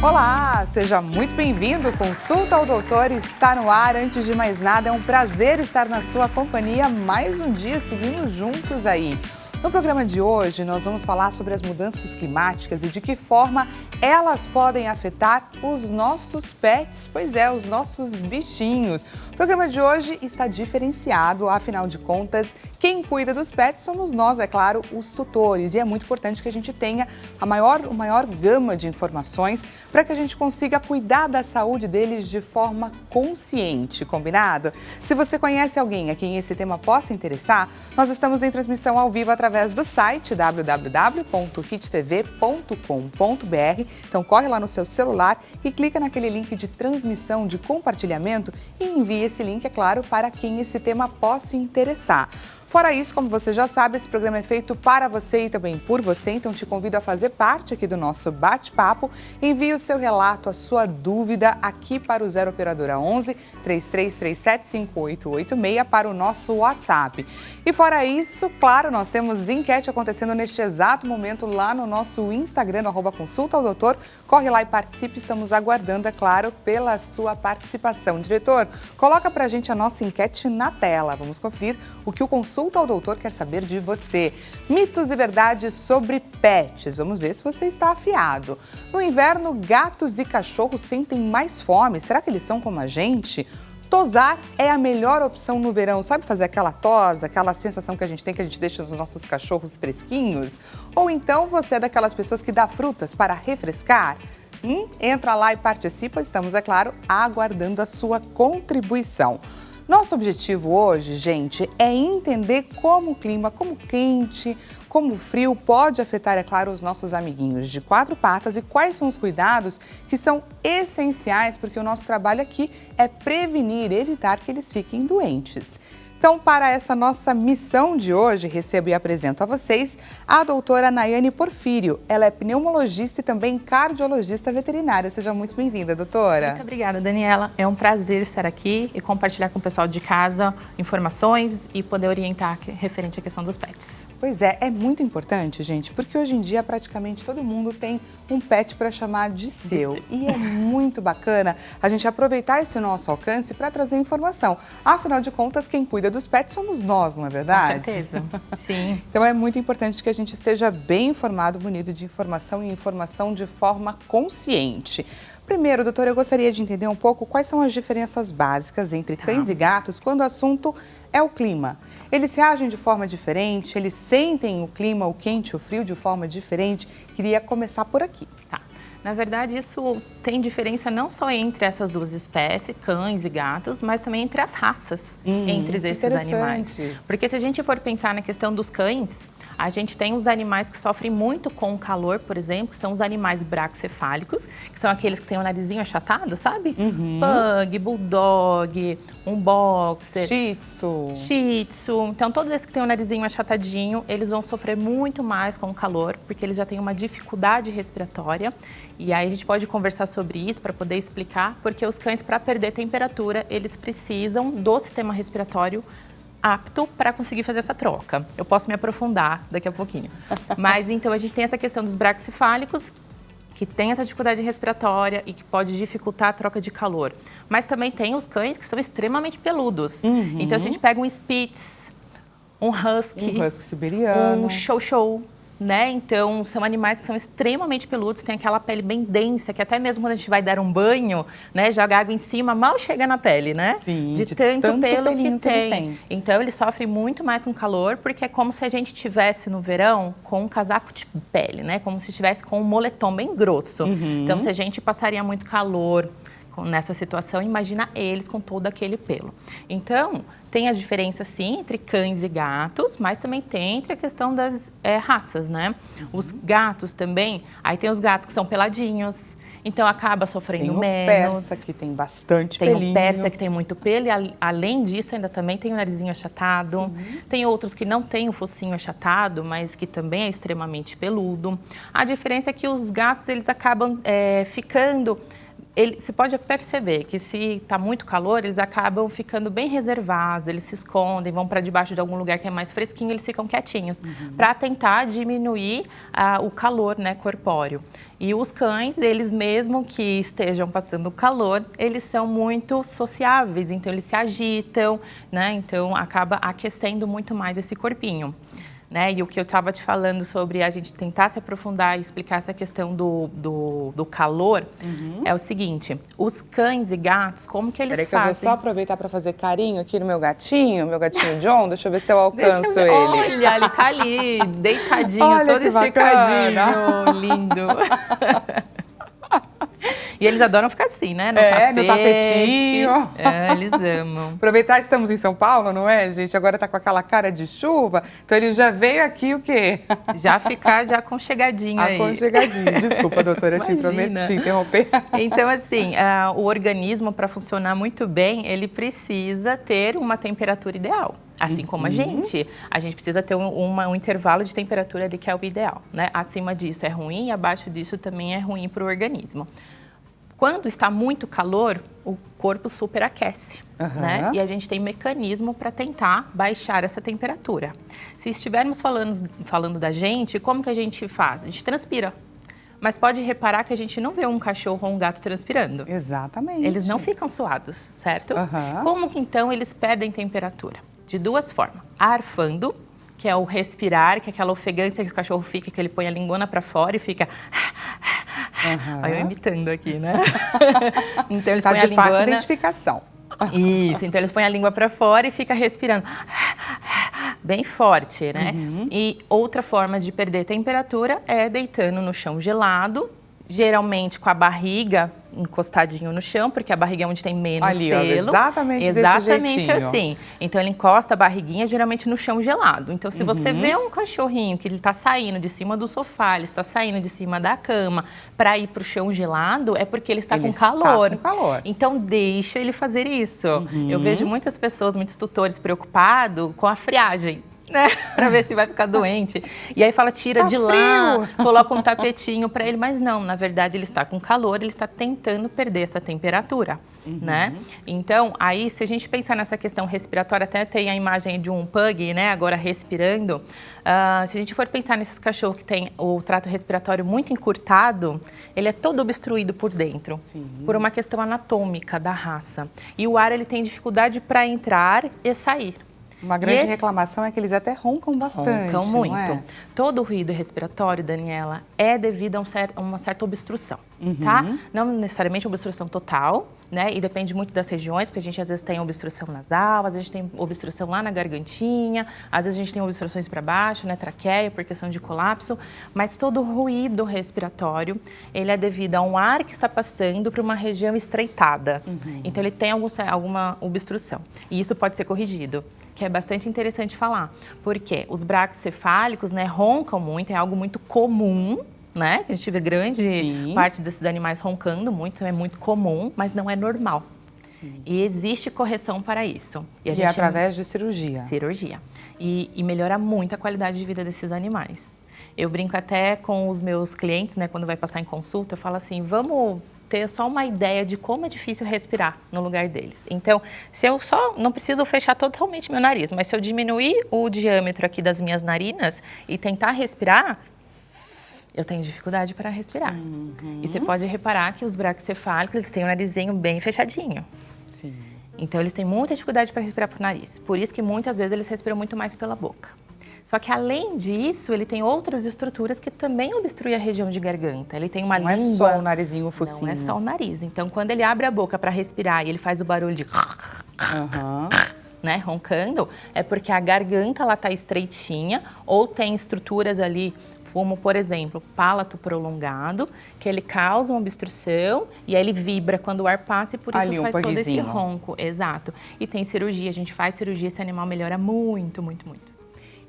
Olá, seja muito bem-vindo. Consulta ao Doutor está no ar. Antes de mais nada, é um prazer estar na sua companhia mais um dia, seguindo juntos aí. No programa de hoje, nós vamos falar sobre as mudanças climáticas e de que forma elas podem afetar os nossos pets, pois é, os nossos bichinhos. O programa de hoje está diferenciado, afinal de contas, quem cuida dos pets somos nós, é claro, os tutores. E é muito importante que a gente tenha a maior gama de informações para que a gente consiga cuidar da saúde deles de forma consciente, combinado? Se você conhece alguém a quem esse tema possa interessar, nós estamos em transmissão ao vivo através do site www.hittv.com.br. Então corre lá no seu celular e clica naquele link de transmissão, de compartilhamento e envie esse link, é claro, para quem esse tema possa interessar. Fora isso, como você já sabe, esse programa é feito para você e também por você, então te convido a fazer parte aqui do nosso bate-papo. Envie o seu relato, a sua dúvida aqui para o 0 Operadora 11 3337 5886 para o nosso WhatsApp. E fora isso, claro, nós temos enquete acontecendo neste exato momento lá no nosso Instagram, no @consulta ao doutor. Corre lá e participe, estamos aguardando, é claro, pela sua participação. Diretor, coloca pra gente a nossa enquete na tela. Vamos conferir o que o Consulta ao Doutor quer saber de você. Mitos e verdades sobre pets. Vamos ver se você está afiado. No inverno, gatos e cachorros sentem mais fome. Será que eles são como a gente? Tosar é a melhor opção no verão. Sabe fazer aquela tosa, aquela sensação que a gente tem, que a gente deixa os nossos cachorros fresquinhos? Ou então você é daquelas pessoas que dá frutas para refrescar? Entra lá e participa. Estamos, é claro, aguardando a sua contribuição. Nosso objetivo hoje, gente, é entender como o clima, como o quente, como o frio pode afetar, é claro, os nossos amiguinhos de quatro patas e quais são os cuidados que são essenciais, porque o nosso trabalho aqui é prevenir, evitar que eles fiquem doentes. Então, para essa nossa missão de hoje, recebo e apresento a vocês a doutora Naiane Porfírio. Ela é pneumologista e também cardiologista veterinária. Seja muito bem-vinda, doutora. Muito obrigada, Daniela. É um prazer estar aqui e compartilhar com o pessoal de casa informações e poder orientar referente à questão dos pets. Pois é muito importante, gente, porque hoje em dia praticamente todo mundo tem um pet para chamar de seu. E é muito bacana a gente aproveitar esse nosso alcance para trazer informação. Afinal de contas, quem cuida dos pets somos nós, não é verdade? Com certeza, sim. Então é muito importante que a gente esteja bem informado, munido de informação e informação de forma consciente. Primeiro, doutora, eu gostaria de entender um pouco quais são as diferenças básicas entre cães e gatos quando o assunto é o clima. Eles reagem de forma diferente, eles sentem o clima, o quente, o frio de forma diferente. Queria começar por aqui. Tá. Na verdade, isso tem diferença não só entre essas duas espécies, cães e gatos, mas também entre as raças, entre esses animais. Porque se a gente for pensar na questão dos cães, a gente tem os animais que sofrem muito com o calor, por exemplo, que são os animais braquicefálicos, que são aqueles que têm o narizinho achatado, sabe? Pug, bulldog, um boxer, Shih Tzu. Então, todos esses que têm o narizinho achatadinho, eles vão sofrer muito mais com o calor, porque eles já têm uma dificuldade respiratória. E aí a gente pode conversar sobre isso para poder explicar, porque os cães, para perder temperatura, eles precisam do sistema respiratório apto para conseguir fazer essa troca. Eu posso me aprofundar daqui a pouquinho. Mas então a gente tem essa questão dos braquicefálicos, que tem essa dificuldade respiratória e que pode dificultar a troca de calor. Mas também tem os cães que são extremamente peludos. Então, se a gente pega um Spitz, um Husky siberiano, um Chow, né? Então, são animais que são extremamente peludos, tem aquela pele bem densa, que até mesmo quando a gente vai dar um banho, né, joga água em cima, mal chega na pele, né? Sim, de tanto pelo que eles têm. Então, eles sofrem muito mais com calor, porque é como se a gente estivesse no verão com um casaco de pele, né? Como se estivesse com um moletom bem grosso. Então, se a gente passaria muito calor nessa situação, imagina eles com todo aquele pelo. Então, tem a diferença, sim, entre cães e gatos, mas também tem entre a questão das raças, né? Os gatos também, aí tem os gatos que são peladinhos, então acaba sofrendo menos. Tem o persa, que tem bastante pelinho. Tem o persa, que tem muito pelo, e além disso, ainda também tem o narizinho achatado. Tem outros que não têm o focinho achatado, mas que também é extremamente peludo. A diferença é que os gatos, eles acabam ficando você pode perceber que se está muito calor, eles acabam ficando bem reservados, eles se escondem, vão para debaixo de algum lugar que é mais fresquinho, eles ficam quietinhos, para tentar diminuir o calor, né, corpóreo. E os cães, eles mesmo que estejam passando calor, eles são muito sociáveis, então eles se agitam, né, então acaba aquecendo muito mais esse corpinho. Né? E o que eu estava te falando sobre a gente tentar se aprofundar e explicar essa questão do calor é o seguinte, os cães e gatos, como que eles fazem? Peraí que eu vou só aproveitar para fazer carinho aqui no meu gatinho John, deixa eu ver se eu alcanço ele. Olha, ele tá ali, deitadinho, olha, todo esticadinho, lindo. E eles adoram ficar assim, né? No tapetinho. Eles amam. Aproveitar, estamos em São Paulo, não é, gente? Agora tá com aquela cara de chuva, então ele já veio aqui o quê? Já ficar de aconchegadinho aí. Aconchegadinho. Desculpa, doutora, te interromper. Então, assim, o organismo, para funcionar muito bem, ele precisa ter uma temperatura ideal. Assim como a gente precisa ter um intervalo de temperatura ali que é o ideal, né? Acima disso é ruim e abaixo disso também é ruim para o organismo. Quando está muito calor, o corpo superaquece, né? E a gente tem mecanismo para tentar baixar essa temperatura. Se estivermos falando da gente, como que a gente faz? A gente transpira. Mas pode reparar que a gente não vê um cachorro ou um gato transpirando. Exatamente. Eles não ficam suados, certo? Como que então eles perdem temperatura? De duas formas. Arfando, que é o respirar, que é aquela ofegância que o cachorro fica, que ele põe a lingona para fora e fica... Olha eu imitando aqui, né? Então eles põem a lingona... fácil identificação. Isso, então eles põem a língua para fora e fica respirando bem forte, né? E outra forma de perder temperatura é deitando no chão gelado, geralmente com a barriga encostadinho no chão, porque a barriga é onde tem menos ali, pelo. Ó, exatamente assim. Então ele encosta a barriguinha geralmente no chão gelado. Então se você vê um cachorrinho que ele está saindo de cima do sofá, ele está saindo de cima da cama para ir para o chão gelado, é porque ele está com calor. Então deixa ele fazer isso. Eu vejo muitas pessoas, muitos tutores preocupados com a friagem, né? Pra ver se vai ficar doente. E aí fala, tira de lá, coloca um tapetinho para ele. Mas não, na verdade ele está com calor, ele está tentando perder essa temperatura, né? Então, aí se a gente pensar nessa questão respiratória, até tem a imagem de um pug, né? Agora respirando. Se a gente for pensar nesses cachorros que tem o trato respiratório muito encurtado, ele é todo obstruído por dentro, por uma questão anatômica da raça. E o ar, ele tem dificuldade para entrar e sair. Uma grande reclamação é que eles até roncam bastante. Roncam muito. Não é? Todo o ruído respiratório, Daniela, é devido a uma certa obstrução, tá? Não necessariamente obstrução total, né? E depende muito das regiões, porque a gente às vezes tem obstrução nasal, às vezes tem obstrução lá na gargantinha, às vezes a gente tem obstruções para baixo, né? Traqueia, por questão de colapso. Mas todo o ruído respiratório, ele é devido a um ar que está passando para uma região estreitada. Então ele tem alguma obstrução. E isso pode ser corrigido, que é bastante interessante falar, porque os braquicefálicos, né, roncam muito, é algo muito comum, né? A gente vê grande parte desses animais roncando muito, é muito comum, mas não é normal. E existe correção para isso. E é através de cirurgia. Cirurgia. E melhora muito a qualidade de vida desses animais. Eu brinco até com os meus clientes, né, quando vai passar em consulta, eu falo assim, vamos ter só uma ideia de como é difícil respirar no lugar deles. Então, se eu só não preciso fechar totalmente meu nariz, mas se eu diminuir o diâmetro aqui das minhas narinas e tentar respirar, eu tenho dificuldade para respirar. E você pode reparar que os braquicefálicos, eles têm o narizinho bem fechadinho. Então, eles têm muita dificuldade para respirar por nariz. Por isso que muitas vezes eles respiram muito mais pela boca. Só que, além disso, ele tem outras estruturas que também obstruem a região de garganta. Ele tem uma língua... Não é só o narizinho, o focinho. Não é só o nariz. Então, quando ele abre a boca para respirar e ele faz o barulho de... né, roncando, é porque a garganta ela tá estreitinha ou tem estruturas ali, como, por exemplo, palato prolongado, que ele causa uma obstrução e aí ele vibra quando o ar passa e por isso faz todo esse ronco. Exato. E tem cirurgia, a gente faz cirurgia, esse animal melhora muito, muito, muito.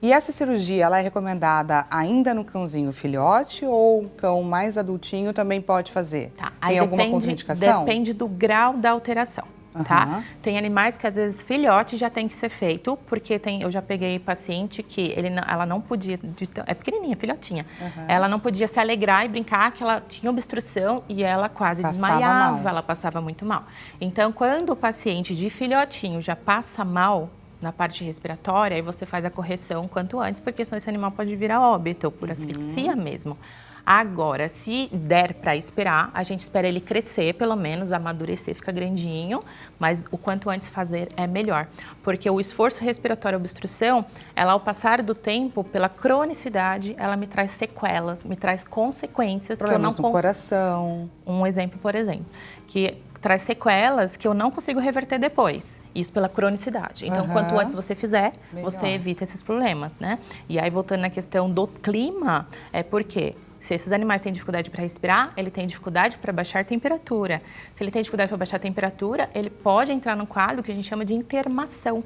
E essa cirurgia, ela é recomendada ainda no cãozinho filhote ou o cão mais adultinho também pode fazer? Tá. Tem alguma contraindicação? Depende do grau da alteração. tá? Tem animais que às vezes filhote já tem que ser feito, porque eu já peguei paciente que ela não podia, é pequenininha, filhotinha, ela não podia se alegrar e brincar que ela tinha obstrução e ela quase desmaiava, ela passava muito mal. Então, quando o paciente de filhotinho já passa mal na parte respiratória, aí você faz a correção quanto antes, porque senão esse animal pode vir a óbito, por asfixia mesmo. Agora, se der para esperar, a gente espera ele crescer, pelo menos, amadurecer, ficar grandinho, mas o quanto antes fazer é melhor. Porque o esforço respiratório, a obstrução, ela ao passar do tempo, pela cronicidade, ela me traz sequelas, me traz consequências problemas que eu não no coração. Um exemplo, por exemplo, que traz sequelas que eu não consigo reverter depois. Isso pela cronicidade. Então, quanto antes você fizer, você evita esses problemas, né? E aí, voltando na questão do clima, é porque se esses animais têm dificuldade para respirar, ele tem dificuldade para baixar a temperatura. Se ele tem dificuldade para baixar a temperatura, ele pode entrar num quadro que a gente chama de intermação,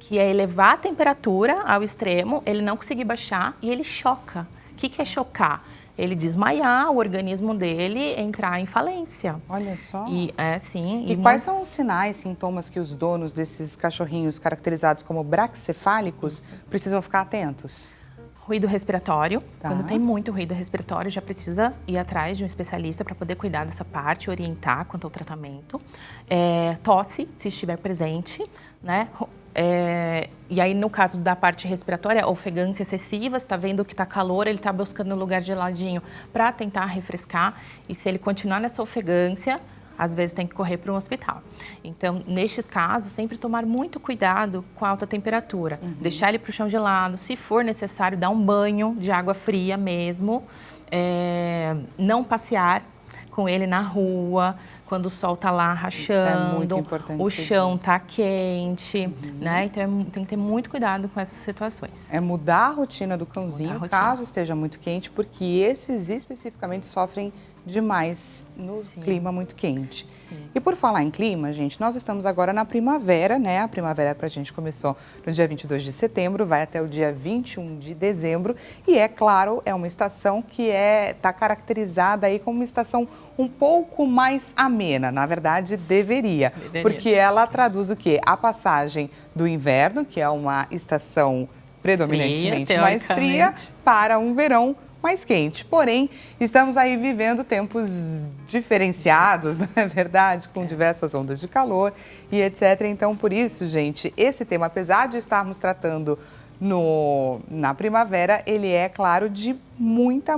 que é elevar a temperatura ao extremo, ele não conseguir baixar e ele choca. O que é chocar? Ele desmaiar, o organismo dele entrar em falência. Olha só. E quais são os sinais, sintomas que os donos desses cachorrinhos caracterizados como braquicefálicos precisam ficar atentos? Ruído respiratório. Quando tem muito ruído respiratório, já precisa ir atrás de um especialista para poder cuidar dessa parte, orientar quanto ao tratamento. Tosse, se estiver presente, né? E aí, no caso da parte respiratória, ofegância excessiva, você está vendo que está calor, ele está buscando um lugar geladinho para tentar refrescar. E se ele continuar nessa ofegância, às vezes tem que correr para um hospital. Então, nestes casos, sempre tomar muito cuidado com a alta temperatura. Deixar ele para o chão gelado, se for necessário, dar um banho de água fria mesmo. Não passear com ele na rua, quando o sol está lá rachando, isso é muito importante, o chão está quente, né? Então, tem que ter muito cuidado com essas situações. É mudar a rotina do cãozinho, caso esteja muito quente, porque esses especificamente sofrem demais no clima muito quente. E por falar em clima, gente, nós estamos agora na primavera, né? A primavera pra gente começou no dia 22 de setembro, vai até o dia 21 de dezembro e é claro, é uma estação que tá caracterizada aí como uma estação um pouco mais amena, na verdade deveria, porque ela traduz o quê? A passagem do inverno, que é uma estação predominantemente mais fria, para um verão mais quente. Porém, estamos aí vivendo tempos diferenciados, não é verdade? Com diversas ondas de calor e etc. Então, por isso, gente, esse tema, apesar de estarmos tratando na primavera, ele é, claro, de muita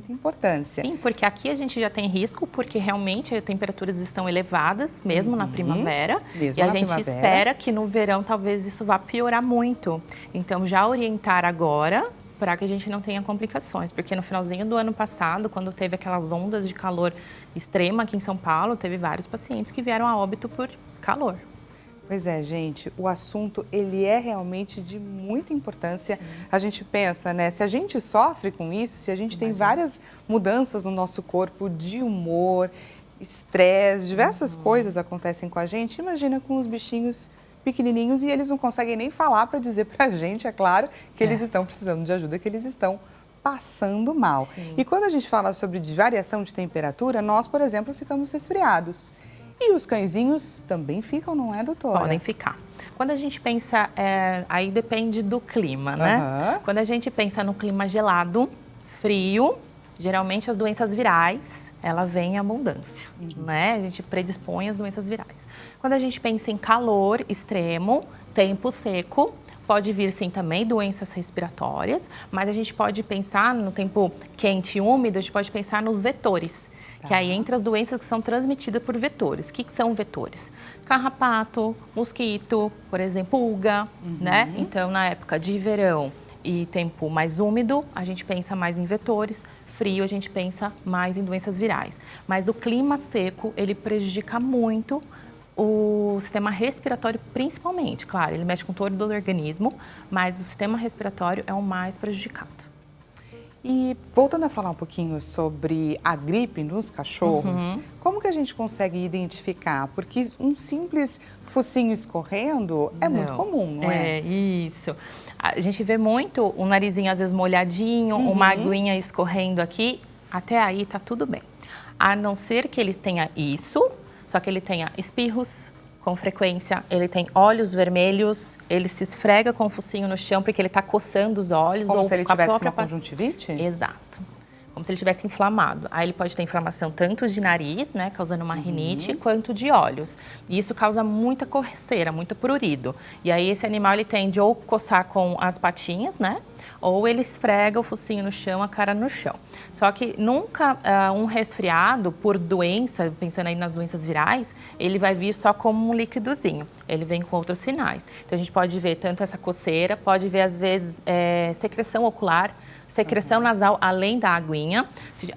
importância. Sim, porque aqui a gente já tem risco, porque realmente as temperaturas estão elevadas, mesmo na primavera. E a gente espera que no verão talvez isso vá piorar muito. Então, já orientar agora para que a gente não tenha complicações, porque no finalzinho do ano passado, quando teve aquelas ondas de calor extrema aqui em São Paulo, teve vários pacientes que vieram a óbito por calor. Pois é, gente, o assunto, ele é realmente de muita importância. A gente pensa, né, se a gente sofre com isso, se a gente tem várias mudanças no nosso corpo de humor, estresse, diversas coisas acontecem com a gente, imagina com os bichinhos pequenininhos e eles não conseguem nem falar para dizer para a gente, é claro, que eles estão precisando de ajuda, que eles estão passando mal. E quando a gente fala sobre variação de temperatura, nós, por exemplo, ficamos resfriados. E os cãezinhos também ficam, não é, doutora? Podem ficar. Quando a gente pensa, aí depende do clima, né? Quando a gente pensa no clima gelado, frio, geralmente as doenças virais, ela vem em abundância, né? A gente predispõe as doenças virais. Quando a gente pensa em calor extremo, tempo seco, pode vir sim também doenças respiratórias, mas a gente pode pensar no tempo quente e úmido, a gente pode pensar nos vetores. Que aí entra as doenças que são transmitidas por vetores. O que são vetores? Carrapato, mosquito, por exemplo, pulga, né? Então, na época de verão e tempo mais úmido, a gente pensa mais em vetores. Frio, a gente pensa mais em doenças virais. Mas o clima seco, ele prejudica muito o sistema respiratório, principalmente. Claro, ele mexe com todo o organismo, mas o sistema respiratório é o mais prejudicado. E voltando a falar um pouquinho sobre a gripe nos cachorros, como que a gente consegue identificar? Porque um simples focinho escorrendo é muito comum, não é? Isso. A gente vê muito o narizinho às vezes molhadinho, uma aguinha escorrendo aqui, até aí tá tudo bem. A não ser que ele tenha isso, só que ele tenha espirros, com frequência, ele tem olhos vermelhos, ele se esfrega com o focinho no chão porque ele está coçando os olhos. Como ou se ele com a tivesse própria uma conjuntivite? Exato. Como se ele tivesse inflamado. Aí ele pode ter inflamação tanto de nariz, né, causando uma rinite, quanto de olhos. E isso causa muita coceira, muito prurido. E aí esse animal ele tende ou coçar com as patinhas, né, ou ele esfrega o focinho no chão, a cara no chão. Só que nunca um resfriado por doença, pensando aí nas doenças virais, ele vai vir só como um líquidozinho. Ele vem com outros sinais. Então a gente pode ver tanto essa coceira, pode ver às vezes secreção ocular, secreção nasal além da aguinha.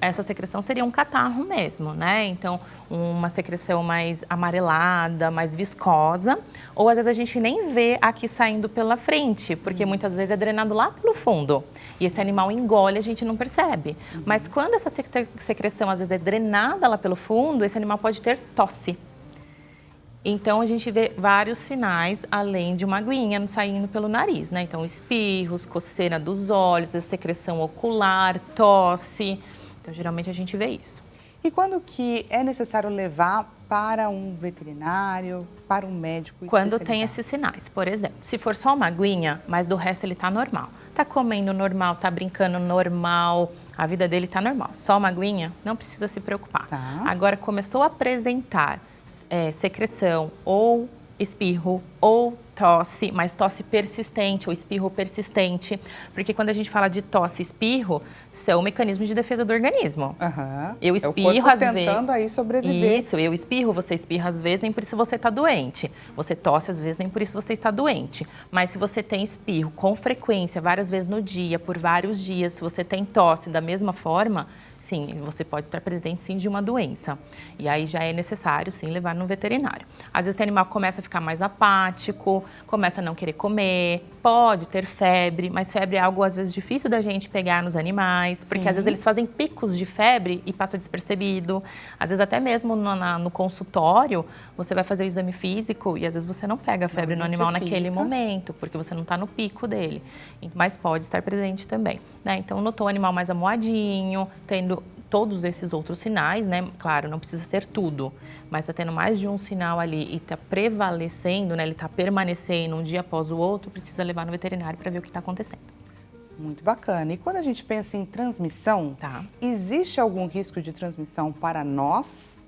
Essa secreção seria um catarro mesmo, né? Então, uma secreção mais amarelada, mais viscosa. Ou às vezes a gente nem vê aqui saindo pela frente, porque muitas vezes é drenado lá pelo fundo. E esse animal engole, a gente não percebe. Mas quando essa secreção às vezes é drenada lá pelo fundo, esse animal pode ter tosse. Então, a gente vê vários sinais, além de uma aguinha saindo pelo nariz, né? Então, espirros, coceira dos olhos, secreção ocular, tosse. Então, geralmente, a gente vê isso. E quando que é necessário levar para um veterinário, para um médico Quando especializado? tem esses sinais, por exemplo, se for só uma aguinha, mas do resto ele tá normal. Tá comendo normal, tá brincando normal, a vida dele tá normal. Só uma aguinha, não precisa se preocupar. Tá. Agora, começou a apresentar secreção ou espirro ou tosse, mas tosse persistente ou espirro persistente, porque quando a gente fala de tosse e espirro, são mecanismos de defesa do organismo. Eu espirro é o corpo às vezes. tentando aí sobreviver. Isso, eu espirro, você espirra às vezes, nem por isso você está doente. Você tosse às vezes, nem por isso você está doente. Mas se você tem espirro com frequência, várias vezes no dia, por vários dias, se você tem tosse da mesma forma, sim, você pode estar presente sim de uma doença. E aí já é necessário sim levar no veterinário. Às vezes o animal começa a ficar mais apático, começa a não querer comer, pode ter febre, mas febre é algo às vezes difícil da gente pegar nos animais, porque às vezes eles fazem picos de febre e passa despercebido. Às vezes até mesmo no consultório, você vai fazer o exame físico e às vezes você não pega a febre no animal naquele momento, porque você não está no pico dele. Mas pode estar presente também, né? Então notou o animal mais amuadinho, tendo todos esses outros sinais, né? Claro, não precisa ser tudo, mas está tendo mais de um sinal ali e está prevalecendo, né? Ele está permanecendo um dia após o outro, precisa levar no veterinário para ver o que está acontecendo. Muito bacana. E quando a gente pensa em transmissão, existe algum risco de transmissão para nós,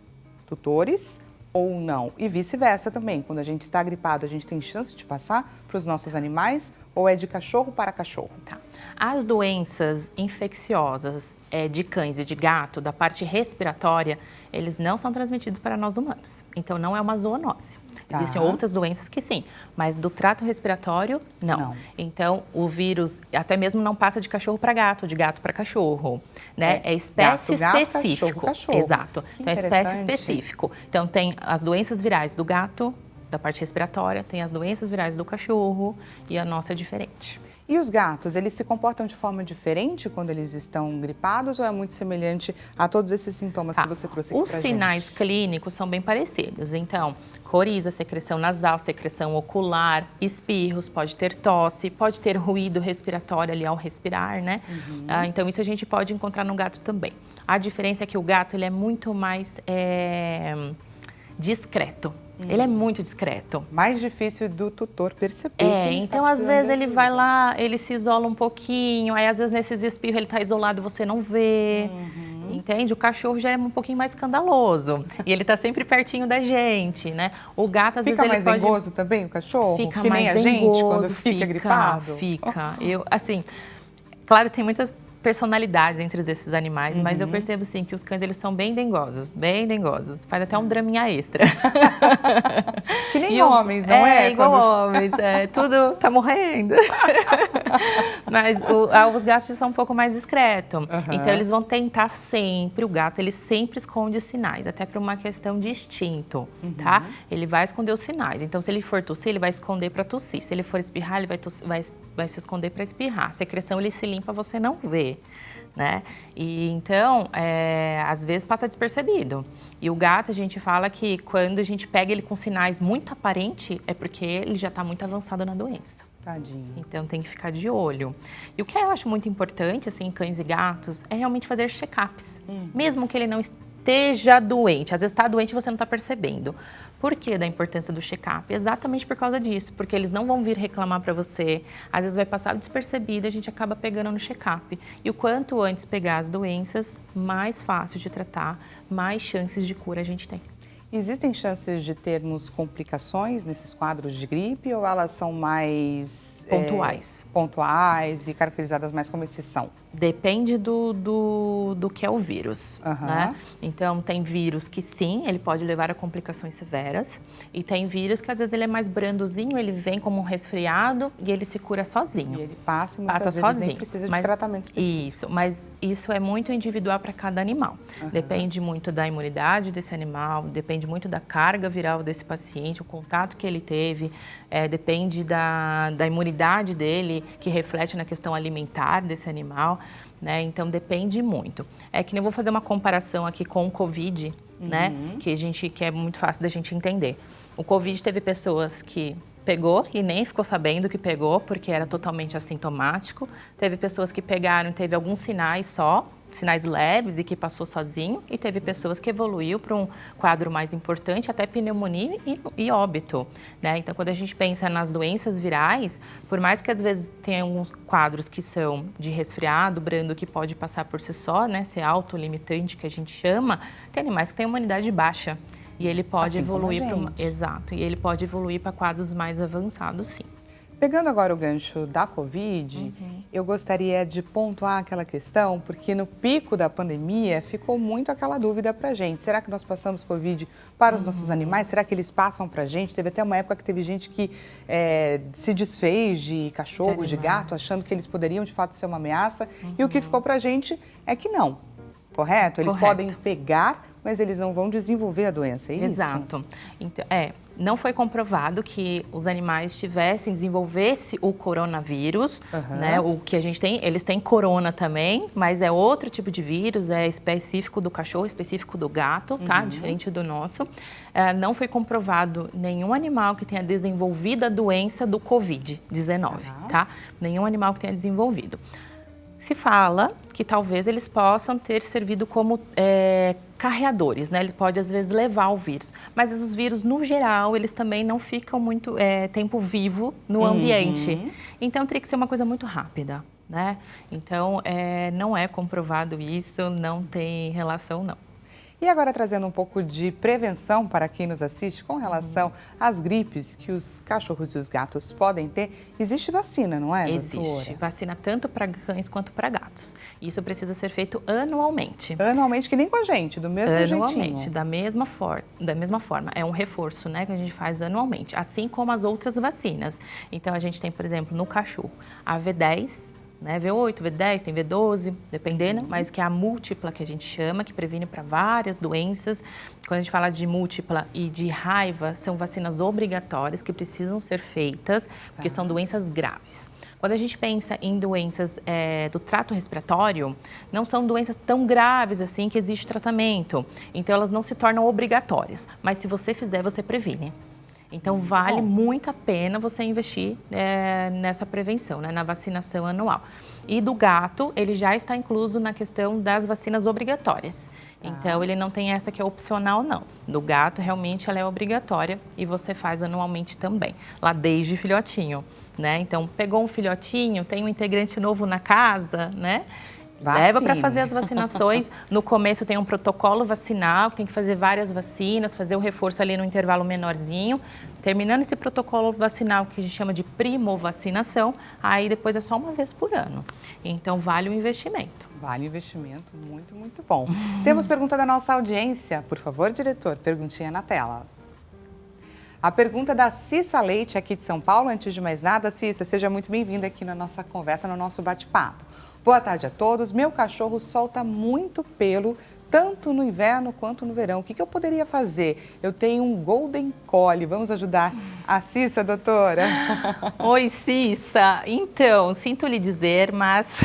tutores, ou não? E vice-versa também. Quando a gente está gripado, a gente tem chance de passar para os nossos animais? Ou é de cachorro para cachorro? Tá. As doenças infecciosas de cães e de gato, da parte respiratória, eles não são transmitidos para nós humanos. Então, não é uma zoonose. Existem outras doenças que sim, mas do trato respiratório, não. Então, o vírus até mesmo não passa de cachorro para gato, de gato para cachorro, né? É espécie específico. Cachorro. Exato. Então, é espécie específico. Então, tem as doenças virais do gato, da parte respiratória, tem as doenças virais do cachorro e a nossa é diferente. E os gatos, eles se comportam de forma diferente quando eles estão gripados ou é muito semelhante a todos esses sintomas que você trouxe aqui pra gente? Os sinais clínicos são bem parecidos. Então, coriza, secreção nasal, secreção ocular, espirros, pode ter tosse, pode ter ruído respiratório ali ao respirar, né? Então, isso a gente pode encontrar no gato também. A diferença é que o gato ele é muito mais discreto. Ele é muito discreto. Mais difícil do tutor perceber. Então às vezes ele vai lá, ele se isola um pouquinho, aí às vezes nesses espirros ele está isolado e você não vê. Entende? O cachorro já é um pouquinho mais escandaloso. E ele está sempre pertinho da gente, né? O gato às vezes ele pode... Fica mais dengoso também o cachorro? Fica que mais nem a dengoso, gente quando fica gripado? Fica. Eu, assim, claro, tem muitas personalidades entre esses animais, mas eu percebo sim que os cães eles são bem dengosos, faz até um draminha extra. Que nem homens, não é? Igual homens, tudo tá morrendo. Mas os gatos são um pouco mais discretos, então eles vão tentar sempre, o gato ele sempre esconde sinais, até por uma questão de instinto, tá? Ele vai esconder os sinais, então se ele for tossir, ele vai esconder para tossir, se ele for espirrar, ele vai se esconder para espirrar. A secreção ele se limpa, você não vê, né? E então, às vezes passa despercebido. E o gato, a gente fala que quando a gente pega ele com sinais muito aparentes, é porque ele já está muito avançado na doença. Tadinho. Então tem que ficar de olho. E o que eu acho muito importante, assim, em cães e gatos, é realmente fazer check-ups. Mesmo que ele não esteja doente. Às vezes está doente e você não está percebendo. Por que da importância do check-up? Exatamente por causa disso, porque eles não vão vir reclamar para você, às vezes vai passar despercebido e a gente acaba pegando no check-up. E o quanto antes pegar as doenças, mais fácil de tratar, mais chances de cura a gente tem. Existem chances de termos complicações nesses quadros de gripe ou elas são mais pontuais e caracterizadas mais como exceção? Depende do que é o vírus, né? Então, tem vírus que sim, ele pode levar a complicações severas. E tem vírus que às vezes ele é mais brandozinho, ele vem como um resfriado e ele se cura sozinho. E ele passa e muitas vezes sozinho. Nem precisa de tratamento específico. Isso, mas isso é muito individual para cada animal. Depende muito da imunidade desse animal, depende muito da carga viral desse paciente, o contato que ele teve, depende da imunidade dele, que reflete na questão alimentar desse animal. Né? Então, depende muito. É que nem eu vou fazer uma comparação aqui com o Covid, né? Que é muito fácil da gente entender. O Covid teve pessoas que pegou e nem ficou sabendo que pegou, porque era totalmente assintomático. Teve pessoas que pegaram e teve alguns sinais só, sinais leves e que passou sozinho. E teve pessoas que evoluiu para um quadro mais importante, até pneumonia e óbito. Né? Então, quando a gente pensa nas doenças virais, por mais que às vezes tenha alguns quadros que são de resfriado, brando, que pode passar por si só, né? Ser autolimitante, que a gente chama, tem animais que têm imunidade baixa. E ele pode evoluir para exato, e ele pode evoluir para quadros mais avançados, sim. Pegando agora o gancho da Covid, eu gostaria de pontuar aquela questão, porque no pico da pandemia ficou muito aquela dúvida para a gente. Será que nós passamos Covid para os nossos animais? Será que eles passam para a gente? Teve até uma época que teve gente que se desfez de cachorro, de gato, achando que eles poderiam de fato ser uma ameaça. E o que ficou para a gente é que não. Correto? Eles podem pegar, mas eles não vão desenvolver a doença, é isso? Exato. Então, não foi comprovado que os animais desenvolvesse o coronavírus, né? O que a gente tem, eles têm corona também, mas é outro tipo de vírus, é específico do cachorro, específico do gato, tá? Diferente do nosso. Não foi comprovado nenhum animal que tenha desenvolvido a doença do Covid-19, tá? Nenhum animal que tenha desenvolvido. Se fala que talvez eles possam ter servido como carreadores, né? Eles podem, às vezes, levar o vírus. Mas os vírus, no geral, eles também não ficam muito tempo vivo no ambiente. Então, teria que ser uma coisa muito rápida, né? Então, não é comprovado isso, não tem relação, não. E agora trazendo um pouco de prevenção para quem nos assiste com relação às gripes que os cachorros e os gatos podem ter, existe vacina, não é, doutora? Existe vacina tanto para cães quanto para gatos. Isso precisa ser feito anualmente. Anualmente, que nem com a gente, do mesmo jeitinho. Anualmente, da mesma forma. É um reforço, né, que a gente faz anualmente, assim como as outras vacinas. Então, a gente tem, por exemplo, no cachorro, a V10, né, V8, V10, tem V12, dependendo, mas que é a múltipla que a gente chama, que previne para várias doenças. Quando a gente fala de múltipla e de raiva, são vacinas obrigatórias que precisam ser feitas, porque são doenças graves. Quando a gente pensa em doenças do trato respiratório, não são doenças tão graves assim que existe tratamento. Então, elas não se tornam obrigatórias, mas se você fizer, você previne. Então, vale muito a pena você investir nessa prevenção, né, na vacinação anual. E do gato, ele já está incluso na questão das vacinas obrigatórias. Então, ele não tem essa que é opcional, não. Do gato, realmente, ela é obrigatória e você faz anualmente também, lá desde filhotinho, né? Então, pegou um filhotinho, tem um integrante novo na casa, né? Leva para fazer as vacinações. No começo tem um protocolo vacinal, que tem que fazer várias vacinas, fazer o reforço ali no intervalo menorzinho. Terminando esse protocolo vacinal, que a gente chama de primovacinação, aí depois é só uma vez por ano. Então, vale o investimento. Vale o investimento, muito, muito bom. Temos pergunta da nossa audiência. Por favor, diretor, perguntinha na tela. A pergunta da Cissa Leite, aqui de São Paulo. Antes de mais nada, Cissa, seja muito bem-vinda aqui na nossa conversa, no nosso bate-papo. Boa tarde a todos. Meu cachorro solta muito pelo, tanto no inverno quanto no verão. O que eu poderia fazer? Eu tenho um Golden Collie. Vamos ajudar a Cissa, doutora? Oi, Cissa. Então, sinto lhe dizer, mas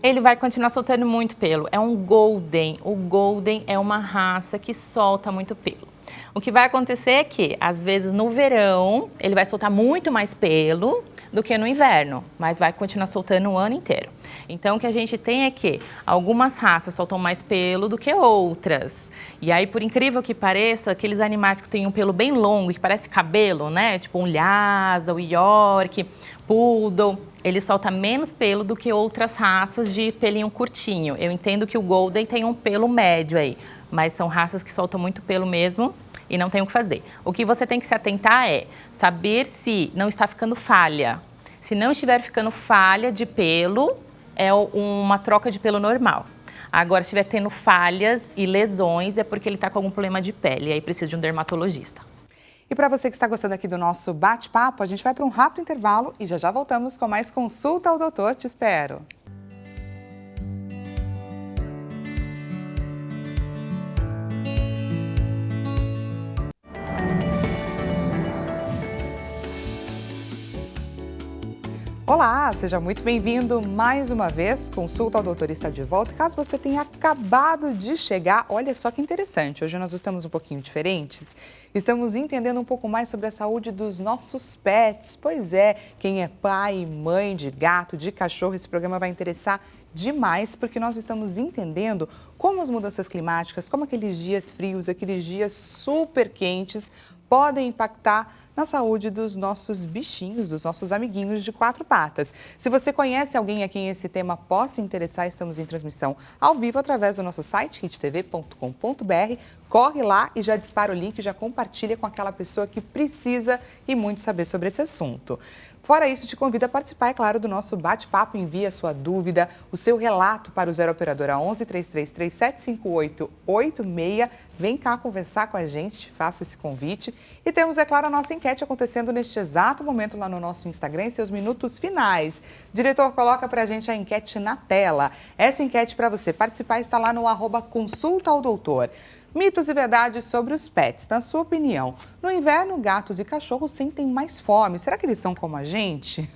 ele vai continuar soltando muito pelo. É um Golden. O Golden é uma raça que solta muito pelo. O que vai acontecer é que, às vezes, no verão, ele vai soltar muito mais pelo, do que no inverno, mas vai continuar soltando o ano inteiro. Então, o que a gente tem é que algumas raças soltam mais pelo do que outras. E aí, por incrível que pareça, aqueles animais que têm um pelo bem longo, que parece cabelo, né? Tipo um Lhasa, o York, Poodle, ele solta menos pelo do que outras raças de pelinho curtinho. Eu entendo que o Golden tem um pelo médio aí, mas são raças que soltam muito pelo mesmo e não tem o que fazer. O que você tem que se atentar é saber se não está ficando falha. Se não estiver ficando falha de pelo, é uma troca de pelo normal. Agora, se estiver tendo falhas e lesões, é porque ele está com algum problema de pele, aí precisa de um dermatologista. E para você que está gostando aqui do nosso bate-papo, a gente vai para um rápido intervalo e já voltamos com mais Consulta ao Doutor. Te espero! Olá, seja muito bem-vindo mais uma vez. Consulta ao Doutor está de volta. Caso você tenha acabado de chegar, olha só que interessante. Hoje nós estamos um pouquinho diferentes. Estamos entendendo um pouco mais sobre a saúde dos nossos pets. Pois é, quem é pai e mãe de gato, de cachorro, esse programa vai interessar demais, porque nós estamos entendendo como as mudanças climáticas, como aqueles dias frios, aqueles dias super quentes, podem impactar na saúde dos nossos bichinhos, dos nossos amiguinhos de quatro patas. Se você conhece alguém a quem esse tema possa interessar, estamos em transmissão ao vivo através do nosso site, hittv.com.br. Corre lá e já dispara o link, já compartilha com aquela pessoa que precisa e muito saber sobre esse assunto. Fora isso, te convido a participar, é claro, do nosso bate-papo. Envie a sua dúvida, o seu relato para o 0 Operadora 11 3337 5886. Vem cá conversar com a gente, faço esse convite. E temos, é claro, a nossa enquete acontecendo neste exato momento lá no nosso Instagram, em seus minutos finais. Diretor, coloca pra gente a enquete na tela. Essa enquete para você participar está lá no @Consulta ao Doutor. Mitos e verdades sobre os pets. Na sua opinião, no inverno, gatos e cachorros sentem mais fome. Será que eles são como a gente?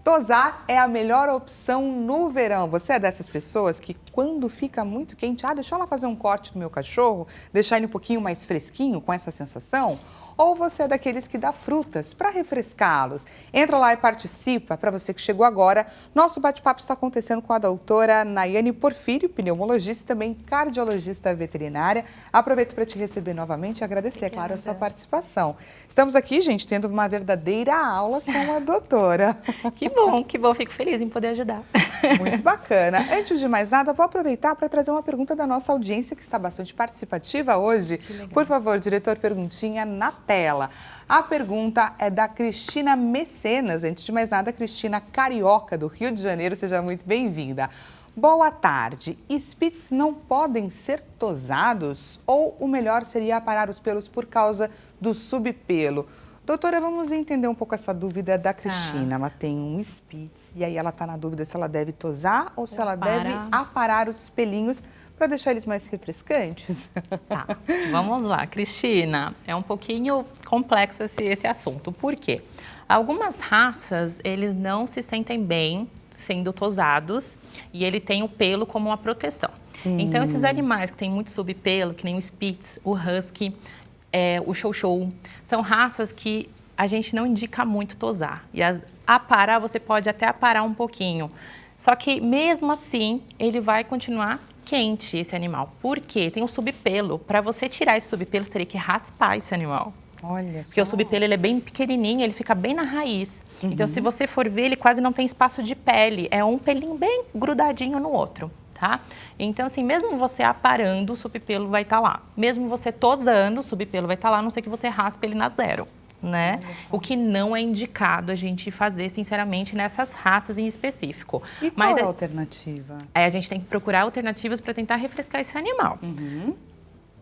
Tosar é a melhor opção no verão. Você é dessas pessoas que quando fica muito quente, deixa eu lá fazer um corte no meu cachorro, deixar ele um pouquinho mais fresquinho com essa sensação? Ou você é daqueles que dá frutas para refrescá-los? Entra lá e participa. Para você que chegou agora, nosso bate-papo está acontecendo com a doutora Nayane Porfírio, pneumologista e também cardiologista veterinária. Aproveito para te receber novamente e agradecer, é claro, a sua participação. Estamos aqui, gente, tendo uma verdadeira aula com a doutora. Que bom, fico feliz em poder ajudar. Muito bacana. Antes de mais nada, vou aproveitar para trazer uma pergunta da nossa audiência, que está bastante participativa hoje. Por favor, diretor, perguntinha na tela. A pergunta é da Cristina Mecenas. Antes de mais nada, Cristina Carioca, do Rio de Janeiro, seja muito bem-vinda. Boa tarde. Spitz não podem ser tosados? Ou o melhor seria aparar os pelos por causa do subpelo? Doutora, vamos entender um pouco essa dúvida da Cristina. Ela tem um Spitz e aí ela está na dúvida se ela deve tosar ou se ela deve aparar os pelinhos para deixar eles mais refrescantes. Tá, vamos lá, Cristina. É um pouquinho complexo esse assunto. Por quê? Algumas raças, eles não se sentem bem sendo tosados e ele tem o pelo como uma proteção. Então, esses animais que têm muito subpelo, que nem o Spitz, o Husky, o Chow-Chow, são raças que a gente não indica muito tosar. E aparar, você pode até aparar um pouquinho. Só que, mesmo assim, ele vai continuar quente, esse animal. Por quê? Tem um subpelo. Para você tirar esse subpelo, você teria que raspar esse animal. Olha só. Porque o subpelo ele é bem pequenininho, ele fica bem na raiz. Então, se você for ver, ele quase não tem espaço de pele. É um pelinho bem grudadinho no outro. Tá? Então, assim, mesmo você aparando, o subpelo vai estar lá. Mesmo você tosando, o subpelo vai estar lá, a não ser que você raspe ele na zero, né? O que não é indicado a gente fazer, sinceramente, nessas raças em específico. E qual é a alternativa? Aí a gente tem que procurar alternativas para tentar refrescar esse animal.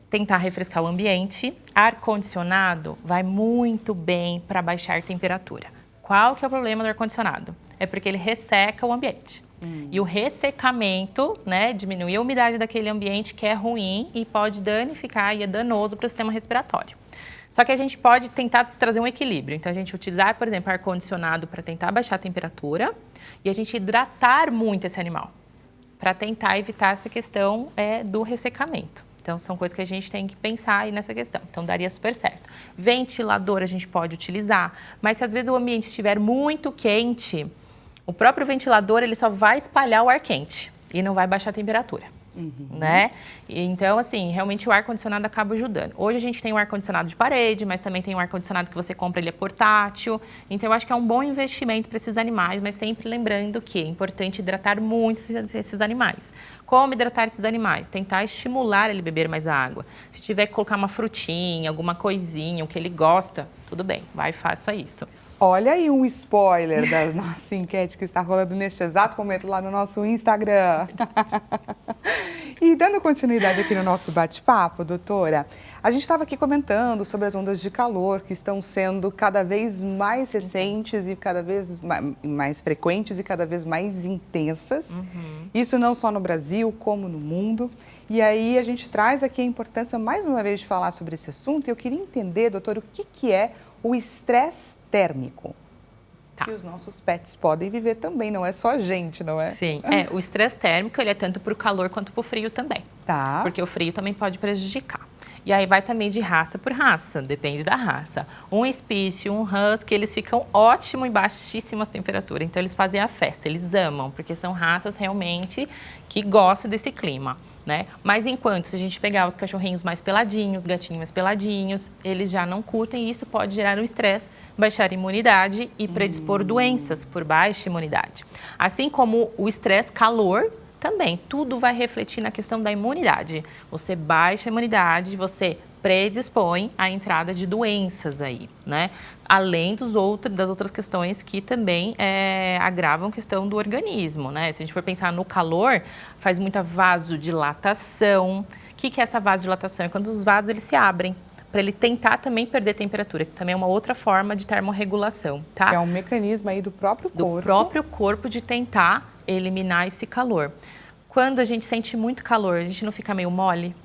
Tentar refrescar o ambiente. Ar-condicionado vai muito bem para baixar a temperatura. Qual que é o problema do ar-condicionado? É porque ele resseca o ambiente. E o ressecamento, né, diminui a umidade daquele ambiente, que é ruim e pode danificar e é danoso para o sistema respiratório. Só que a gente pode tentar trazer um equilíbrio. Então, a gente utilizar, por exemplo, ar-condicionado para tentar baixar a temperatura e a gente hidratar muito esse animal, para tentar evitar essa questão do ressecamento. Então, são coisas que a gente tem que pensar aí nessa questão. Então, daria super certo. Ventilador a gente pode utilizar, mas se às vezes o ambiente estiver muito quente, o próprio ventilador ele só vai espalhar o ar quente e não vai baixar a temperatura. Né? Então, assim, realmente o ar-condicionado acaba ajudando. Hoje a gente tem o ar-condicionado de parede, mas também tem o ar-condicionado que você compra, ele é portátil. Então, eu acho que é um bom investimento para esses animais, mas sempre lembrando que é importante hidratar muito esses animais. Como hidratar esses animais? Tentar estimular ele a beber mais água. Se tiver que colocar uma frutinha, alguma coisinha, o que ele gosta, tudo bem, vai e faça isso. Olha aí um spoiler da nossa enquete que está rolando neste exato momento lá no nosso Instagram. E dando continuidade aqui no nosso bate-papo, doutora, a gente estava aqui comentando sobre as ondas de calor que estão sendo cada vez mais recentes e cada vez mais frequentes e cada vez mais intensas. Isso não só no Brasil, como no mundo. E aí a gente traz aqui a importância, mais uma vez, de falar sobre esse assunto. E eu queria entender, doutora, o que é o estresse térmico. Que os nossos pets podem viver também, não é só a gente, não é? Sim, o estresse térmico ele é tanto para o calor quanto para o frio também. Tá. Porque o frio também pode prejudicar. E aí vai também de raça por raça, depende da raça. Um Spitz, um Husky, eles ficam ótimo em baixíssimas temperaturas. Então eles fazem a festa, eles amam, porque são raças realmente que gostam desse clima. Né? Mas enquanto, se a gente pegar os cachorrinhos mais peladinhos, gatinhos mais peladinhos, eles já não curtem e isso pode gerar um estresse, baixar a imunidade e predispor doenças por baixa imunidade. Assim como o estresse calor, também, tudo vai refletir na questão da imunidade. Você baixa a imunidade, você predispõe à entrada de doenças aí, né? Além das outras questões que também agravam a questão do organismo, né? Se a gente for pensar no calor, faz muita vasodilatação. O que é essa vasodilatação? É quando os vasos eles se abrem, para ele tentar também perder temperatura, que também é uma outra forma de termorregulação, tá? Que é um mecanismo aí do próprio corpo. Do próprio corpo de tentar eliminar esse calor. Quando a gente sente muito calor, a gente não fica meio mole?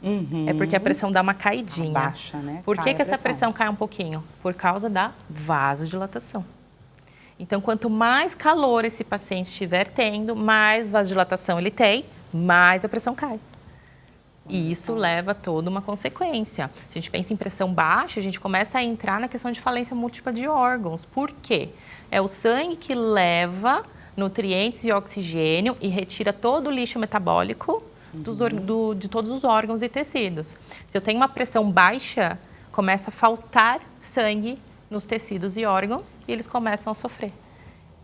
É porque a pressão dá uma caidinha. Baixa, né? Por que essa pressão cai um pouquinho? Por causa da vasodilatação. Então, quanto mais calor esse paciente estiver tendo, mais vasodilatação ele tem, mais a pressão cai. E isso leva a toda uma consequência. Se a gente pensa em pressão baixa, a gente começa a entrar na questão de falência múltipla de órgãos. Por quê? É o sangue que leva nutrientes e oxigênio e retira todo o lixo metabólico de todos os órgãos e tecidos. Se eu tenho uma pressão baixa, começa a faltar sangue nos tecidos e órgãos e eles começam a sofrer.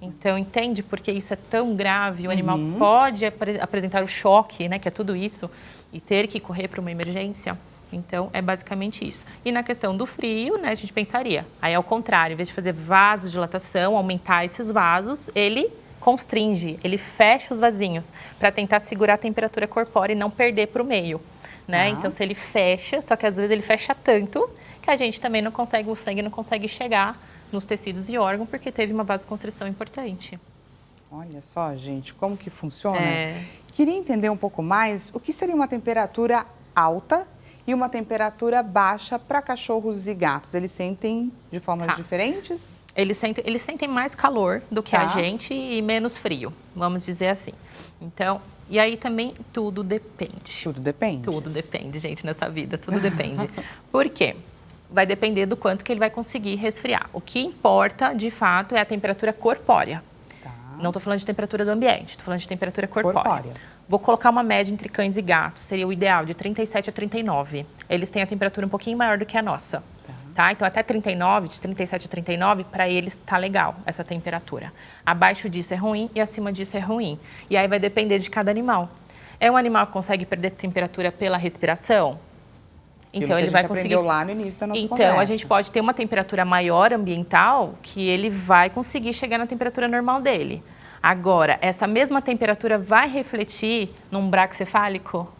Então, entende por que isso é tão grave? O animal pode apresentar o choque, né, que é tudo isso, e ter que correr para uma emergência. Então, é basicamente isso. E na questão do frio, né, a gente pensaria, aí ao contrário, em vez de fazer vasodilatação, aumentar esses vasos, ele constringe, ele fecha os vasinhos para tentar segurar a temperatura corpórea e não perder para o meio, né? Então, se ele fecha, só que às vezes ele fecha tanto que a gente também não consegue, o sangue não consegue chegar nos tecidos e órgãos porque teve uma vasoconstrição importante. Olha só, gente, como que funciona? Queria entender um pouco mais o que seria uma temperatura alta e uma temperatura baixa para cachorros e gatos. Eles sentem de formas diferentes? Eles sentem mais calor do que a gente e menos frio, vamos dizer assim. Então, e aí também tudo depende. Tudo depende? Tudo depende, gente, nessa vida, tudo depende. Por quê? Vai depender do quanto que ele vai conseguir resfriar. O que importa, de fato, é a temperatura corpórea. Não estou falando de temperatura do ambiente, estou falando de temperatura corpórea. Vou colocar uma média entre cães e gatos, seria o ideal, de 37 a 39. Eles têm a temperatura um pouquinho maior do que a nossa. Tá? Então, até 39, de 37 a 39, para eles tá legal essa temperatura. Abaixo disso é ruim e acima disso é ruim. E aí vai depender de cada animal. É um animal que consegue perder temperatura pela respiração? Então, ele vai conseguir. Lá no início da nossa conversa. Então, a gente pode ter uma temperatura maior ambiental que ele vai conseguir chegar na temperatura normal dele. Agora, essa mesma temperatura vai refletir num braquicefálico?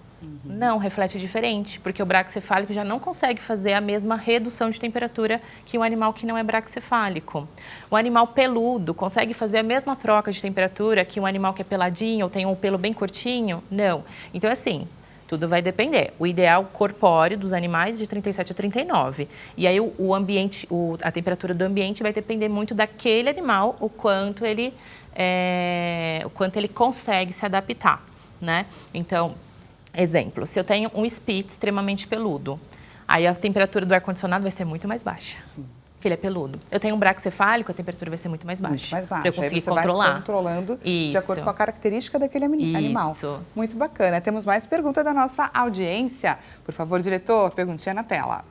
Não, reflete diferente, porque o braquicefálico já não consegue fazer a mesma redução de temperatura que um animal que não é braquicefálico. O animal peludo consegue fazer a mesma troca de temperatura que um animal que é peladinho ou tem um pelo bem curtinho? Não. Então, assim, tudo vai depender. O ideal corpóreo dos animais de 37 a 39. E aí o ambiente, a temperatura do ambiente vai depender muito daquele animal, o quanto ele consegue se adaptar, né? Então, Exemplo, se eu tenho um Spitz extremamente peludo, aí a temperatura do ar-condicionado vai ser muito mais baixa. Sim. Porque ele é peludo. Eu tenho um braquicefálico, a temperatura vai ser muito mais baixa. Muito mais baixa. Para eu conseguir aí você controlar. vai controlando de acordo com a característica daquele animal. Isso. Muito bacana. Temos mais pergunta da nossa audiência. Por favor, diretor, perguntinha na tela.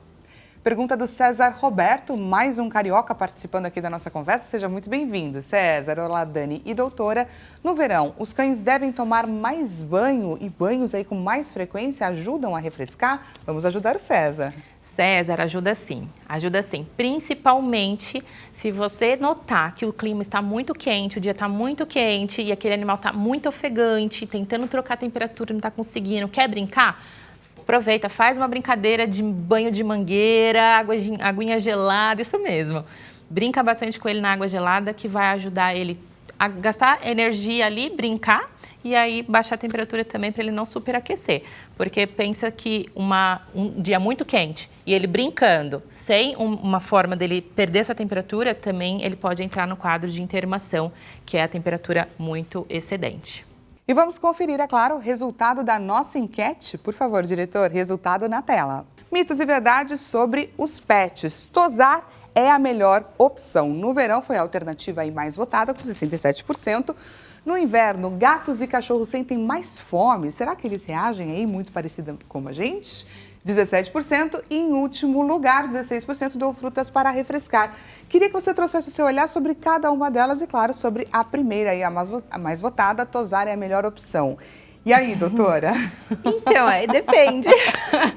Pergunta do César Roberto, mais um carioca participando aqui da nossa conversa. Seja muito bem-vindo, César. Olá, Dani e doutora. No verão, os cães devem tomar mais banho e banhos aí com mais frequência ajudam a refrescar? Vamos ajudar o César. César, ajuda sim, principalmente se você notar que o clima está muito quente, o dia está muito quente e aquele animal está muito ofegante, tentando trocar a temperatura, não está conseguindo, quer brincar? Aproveita, faz uma brincadeira de banho de mangueira, aguinha gelada, isso mesmo. Brinca bastante com ele na água gelada que vai ajudar ele a gastar energia ali, brincar. E aí baixar a temperatura também para ele não superaquecer. Porque pensa que um dia muito quente e ele brincando, sem uma forma dele perder essa temperatura, também ele pode entrar no quadro de intermação, que é a temperatura muito excedente. E vamos conferir, é claro, o resultado da nossa enquete. Por favor, diretor, resultado na tela. Mitos e verdades sobre os pets. Tosar é a melhor opção. No verão foi a alternativa aí mais votada, com 67%. No inverno, gatos e cachorros sentem mais fome. Será que eles reagem aí muito parecido como a gente? 17%. E em último lugar, 16% dão frutas para refrescar. Queria que você trouxesse o seu olhar sobre cada uma delas e, claro, sobre a primeira e a mais votada, tosar é a melhor opção. E aí, doutora? Então, depende.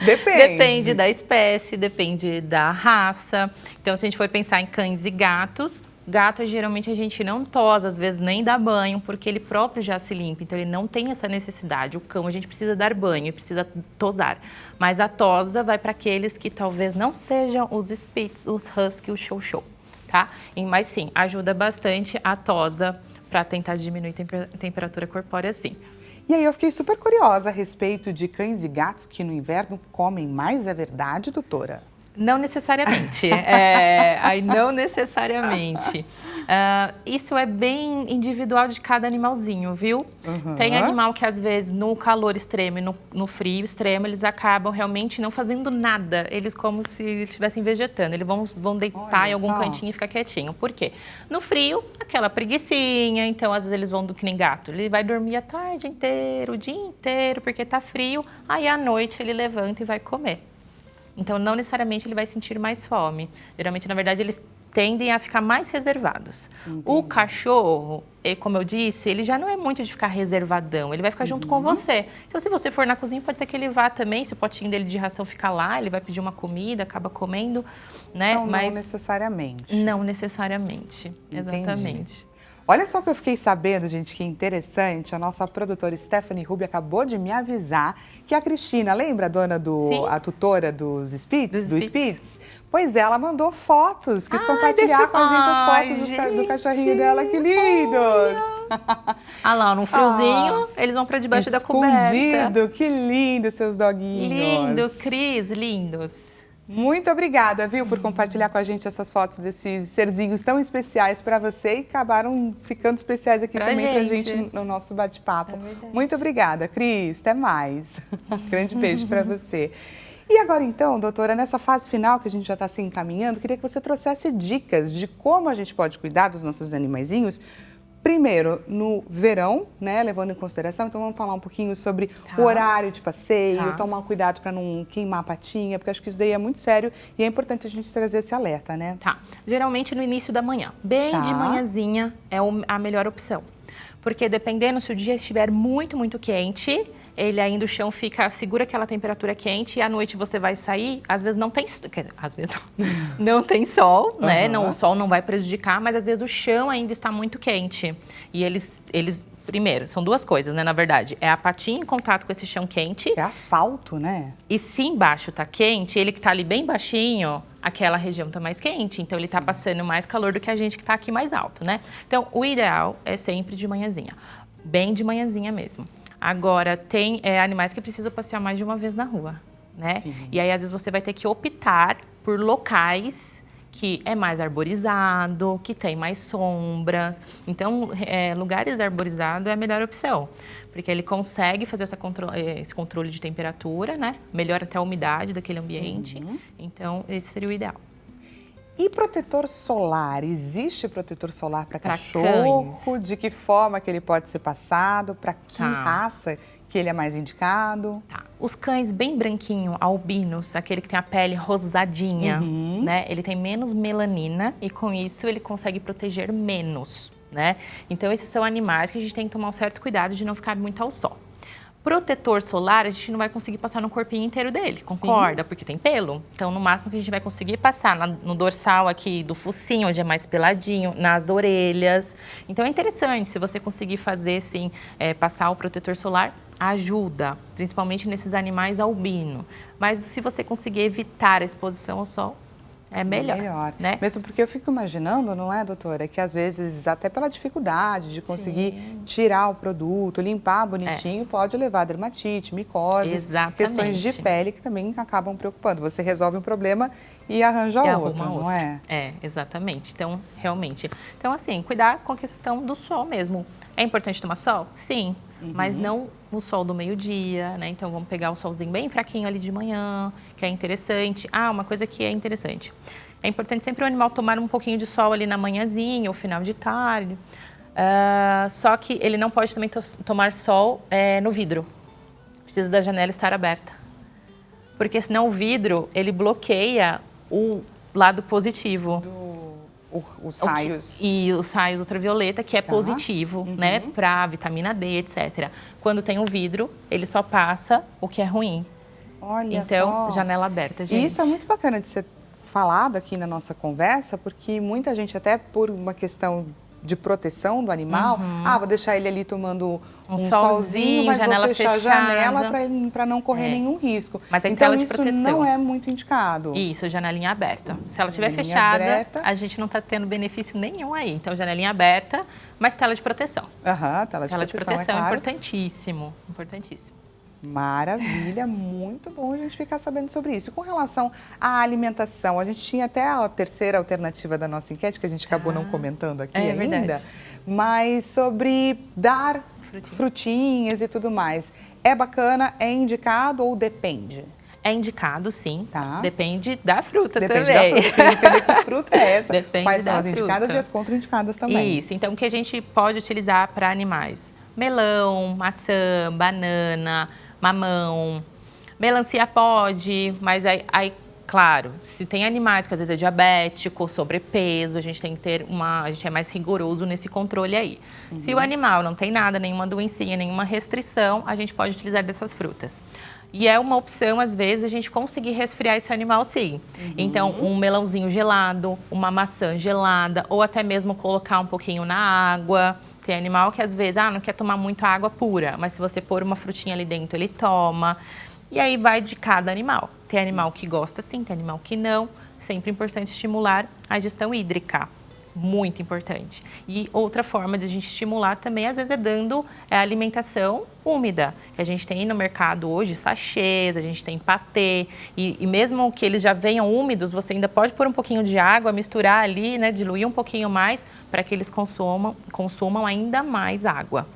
Depende da espécie, depende da raça. Então, se a gente for pensar em cães e gatos, gato, geralmente, a gente não tosa, às vezes nem dá banho, porque ele próprio já se limpa, então ele não tem essa necessidade. O cão, a gente precisa dar banho, precisa tosar. Mas a tosa vai para aqueles que talvez não sejam os Spitz, os Husky, o Chow, tá? Mas sim, ajuda bastante a tosa para tentar diminuir a temperatura corpórea, sim. E aí eu fiquei super curiosa a respeito de cães e gatos que no inverno comem mais, é verdade, doutora? Não necessariamente, não necessariamente. Isso é bem individual de cada animalzinho, viu? Uhum. Tem animal que às vezes no calor extremo e no frio extremo, eles acabam realmente não fazendo nada. Eles como se estivessem vegetando, eles vão deitar em algum cantinho e ficar quietinho. Por quê? No frio, aquela preguicinha, então às vezes eles vão que nem gato. Ele vai dormir a tarde inteira, o dia inteiro, porque tá frio, aí à noite ele levanta e vai comer. Então, não necessariamente ele vai sentir mais fome. Geralmente, na verdade, eles tendem a ficar mais reservados. Entendi. O cachorro, como eu disse, ele já não é muito de ficar reservadão. Ele vai ficar junto com você. Então, se você for na cozinha, pode ser que ele vá também. Se o potinho dele de ração ficar lá, ele vai pedir uma comida, acaba comendo, né? Então, mas não necessariamente. Não necessariamente, exatamente. Olha só que eu fiquei sabendo, gente, que interessante. A nossa produtora Stephanie Rubi acabou de me avisar que a Cristina, lembra a dona a tutora dos Spitz, do Spitz? Pois ela mandou fotos, quis compartilhar com a gente as fotos do cachorrinho dela, que lindos! Ah lá, num friozinho, eles vão para debaixo da coberta. Escondido, que lindo seus doguinhos! Lindo, Cris, lindos! Muito obrigada, viu, por compartilhar com a gente essas fotos desses serzinhos tão especiais para você e acabaram ficando especiais aqui também para a gente no nosso bate-papo. Muito obrigada, Cris. Até mais. Grande beijo para você. E agora então, doutora, nessa fase final que a gente já está se encaminhando, queria que você trouxesse dicas de como a gente pode cuidar dos nossos animaizinhos. Primeiro, no verão, né, levando em consideração, então vamos falar um pouquinho sobre o horário de passeio, tomar cuidado para não queimar a patinha, porque acho que isso daí é muito sério e é importante a gente trazer esse alerta, né? Tá. Geralmente no início da manhã, bem de manhãzinha é a melhor opção, porque dependendo se o dia estiver muito, muito quente, ele ainda o chão segura aquela temperatura quente e à noite você vai sair, às vezes não tem, às vezes não tem sol, né? Não, o sol não vai prejudicar, mas às vezes o chão ainda está muito quente. E eles primeiro, são duas coisas, né, na verdade. É a patinha em contato com esse chão quente. É asfalto, né? E se embaixo tá quente, ele que tá ali bem baixinho, aquela região tá mais quente, então ele tá passando mais calor do que a gente que tá aqui mais alto, né? Então, o ideal é sempre de manhãzinha, bem de manhãzinha mesmo. Agora, tem animais que precisam passear mais de uma vez na rua, né? Sim. E aí, às vezes, você vai ter que optar por locais que é mais arborizado, que tem mais sombra. Então, lugares arborizados é a melhor opção, porque ele consegue fazer esse controle de temperatura, né? Melhora até a umidade daquele ambiente. Então, esse seria o ideal. E protetor solar? Existe protetor solar para cachorro? Cães. De que forma que ele pode ser passado? Para que raça que ele é mais indicado? Os cães bem branquinho, albinos, aquele que tem a pele rosadinha, né? Ele tem menos melanina e com isso ele consegue proteger menos, né? Então esses são animais que a gente tem que tomar um certo cuidado de não ficar muito ao sol. Protetor solar, a gente não vai conseguir passar no corpinho inteiro dele, concorda? Sim. Porque tem pelo. Então, no máximo que a gente vai conseguir passar no dorsal aqui do focinho, onde é mais peladinho, nas orelhas. Então, é interessante, se você conseguir fazer, sim, passar o protetor solar, ajuda, principalmente nesses animais albino. Mas se você conseguir evitar a exposição ao sol, é melhor, né? Mesmo porque eu fico imaginando, não é, doutora, que às vezes, até pela dificuldade de conseguir tirar o produto, limpar bonitinho, pode levar a dermatite, micoses, questões de pele que também acabam preocupando. Você resolve um problema e arranja outro, não é? Exatamente. Então, realmente. Então, assim, cuidar com a questão do sol mesmo. É importante tomar sol? Sim. Mas não no sol do meio-dia, né? Então, vamos pegar o solzinho bem fraquinho ali de manhã, que é interessante. Uma coisa que é interessante. É importante sempre o animal tomar um pouquinho de sol ali na manhãzinha ou final de tarde. Só que ele não pode também tomar sol no vidro. Precisa da janela estar aberta. Porque senão o vidro, ele bloqueia o lado positivo. Os raios. E os raios ultravioleta, que é positivo, né? Para vitamina D, etc. Quando tem o vidro, ele só passa o que é ruim. Olha então, janela aberta, gente. E isso é muito bacana de ser falado aqui na nossa conversa, porque muita gente, até por uma questão de proteção do animal, vou deixar ele ali tomando um solzinho, mas janela vou fechar fechada. A janela para não correr nenhum risco. Mas então tela de isso proteção. Não é muito indicado. Isso, janelinha aberta. Se ela estiver fechada, a gente não está tendo benefício nenhum aí. Então, janelinha aberta, mas tela de proteção. Tela de proteção, é claro. Importantíssimo, importantíssimo. Maravilha, muito bom a gente ficar sabendo sobre isso. Com relação à alimentação, a gente tinha até a terceira alternativa da nossa enquete, que a gente acabou não comentando aqui ainda, verdade. Mas sobre dar frutinhas e tudo mais. É bacana, é indicado ou depende? É indicado, sim. Depende da fruta também. Depende da fruta, tem que entender que fruta é essa. Depende Quais são da as indicadas e as contraindicadas também. Isso, então o que a gente pode utilizar para animais? Melão, maçã, banana, mamão. Melancia pode, mas aí, claro, se tem animais que às vezes é diabético, sobrepeso, a gente tem que ter a gente é mais rigoroso nesse controle aí. Se o animal não tem nada, nenhuma doencinha, nenhuma restrição, a gente pode utilizar dessas frutas. E é uma opção, às vezes, a gente conseguir resfriar esse animal, sim. Então, um melãozinho gelado, uma maçã gelada, ou até mesmo colocar um pouquinho na água. Tem animal que, às vezes, não quer tomar muita água pura, mas se você pôr uma frutinha ali dentro, ele toma. E aí vai de cada animal. Tem animal que gosta, sim, tem animal que não. Sempre importante estimular a ingestão hídrica. Muito importante. E outra forma de a gente estimular também, às vezes, é dando alimentação úmida. Que a gente tem no mercado hoje sachês, a gente tem patê. E mesmo que eles já venham úmidos, você ainda pode pôr um pouquinho de água, misturar ali, né, diluir um pouquinho mais, para que eles consumam ainda mais água.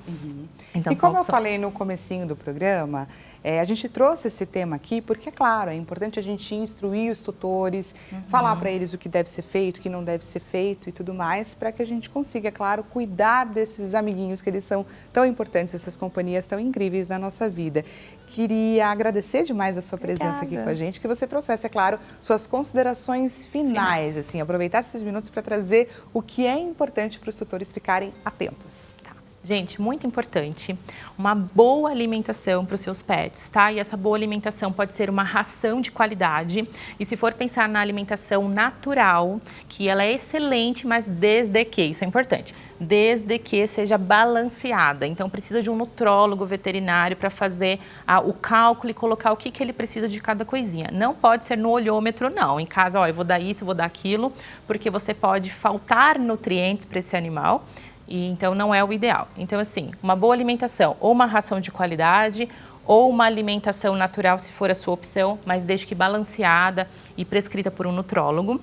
Então, e como eu falei no comecinho do programa, a gente trouxe esse tema aqui porque, é claro, é importante a gente instruir os tutores, falar para eles o que deve ser feito, o que não deve ser feito e tudo mais, para que a gente consiga, é claro, cuidar desses amiguinhos que eles são tão importantes, essas companhias tão incríveis na nossa vida. Queria agradecer demais a sua presença aqui com a gente, que você trouxesse, é claro, suas considerações finais, assim, aproveitar esses minutos para trazer o que é importante para os tutores ficarem atentos. Gente, muito importante, uma boa alimentação para os seus pets, tá? E essa boa alimentação pode ser uma ração de qualidade. E se for pensar na alimentação natural, que ela é excelente, mas desde que, isso é importante, desde que seja balanceada. Então, precisa de um nutrólogo veterinário para fazer o cálculo e colocar o que ele precisa de cada coisinha. Não pode ser no olhômetro, não. Em casa, eu vou dar isso, eu vou dar aquilo, porque você pode faltar nutrientes para esse animal. E então não é o ideal. Então, assim, uma boa alimentação, ou uma ração de qualidade, ou uma alimentação natural, se for a sua opção, mas desde que balanceada e prescrita por um nutrólogo.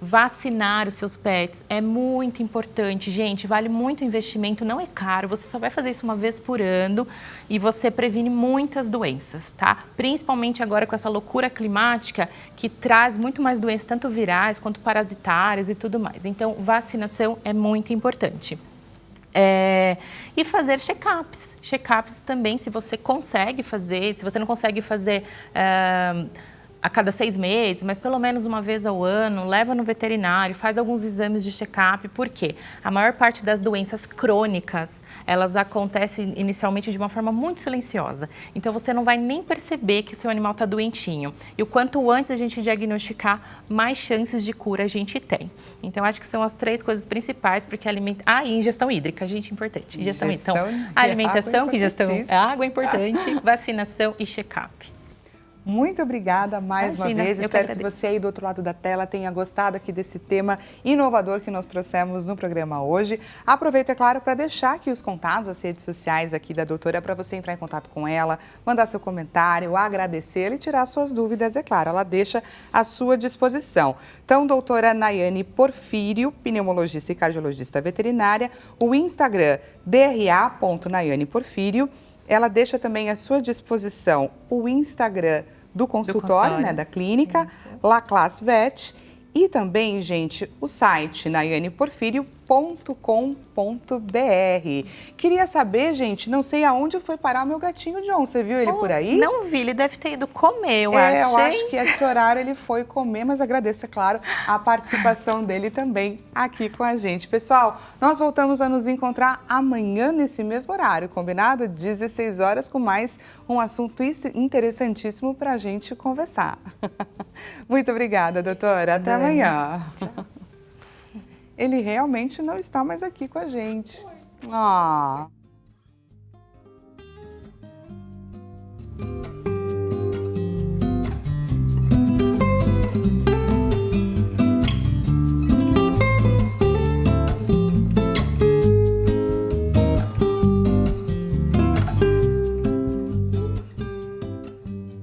Vacinar os seus pets é muito importante, gente. Vale muito o investimento, não é caro. Você só vai fazer isso uma vez por ano e você previne muitas doenças, tá? Principalmente agora com essa loucura climática que traz muito mais doenças, tanto virais quanto parasitárias e tudo mais. Então, vacinação é muito importante. E fazer check-ups. Check-ups também, se você consegue fazer, se você não consegue fazer a cada 6 meses, mas pelo menos uma vez ao ano, leva no veterinário, faz alguns exames de check-up, porque a maior parte das doenças crônicas, elas acontecem inicialmente de uma forma muito silenciosa. Então, você não vai nem perceber que o seu animal está doentinho. E o quanto antes a gente diagnosticar, mais chances de cura a gente tem. Então, acho que são as 3 coisas principais, porque e ingestão hídrica, gente, importante. Ingestão hídrica. Então, alimentação, água é importante, vacinação e check-up. Muito obrigada mais uma vez. Espero que você aí do outro lado da tela tenha gostado aqui desse tema inovador que nós trouxemos no programa hoje. Aproveito, é claro, para deixar aqui os contatos, as redes sociais aqui da doutora, para você entrar em contato com ela, mandar seu comentário, agradecê-la e tirar suas dúvidas, é claro. Ela deixa à sua disposição. Então, doutora Nayane Porfírio, pneumologista e cardiologista veterinária, o Instagram dra.nayaneporfírio. Ela deixa também à sua disposição o Instagram do consultório, né, da clínica, La Classe Vet, e também, gente, o site nayaneporfirio.com.br. Queria saber, gente, não sei aonde foi parar o meu gatinho John. Você viu ele por aí? Não vi, ele deve ter ido comer, eu acho. Eu acho que esse horário ele foi comer, mas agradeço, é claro, a participação dele também aqui com a gente. Pessoal, nós voltamos a nos encontrar amanhã nesse mesmo horário, combinado? 16 horas, com mais um assunto interessantíssimo para a gente conversar. Muito obrigada, doutora. Até amanhã. Tchau. Ele realmente não está mais aqui com a gente.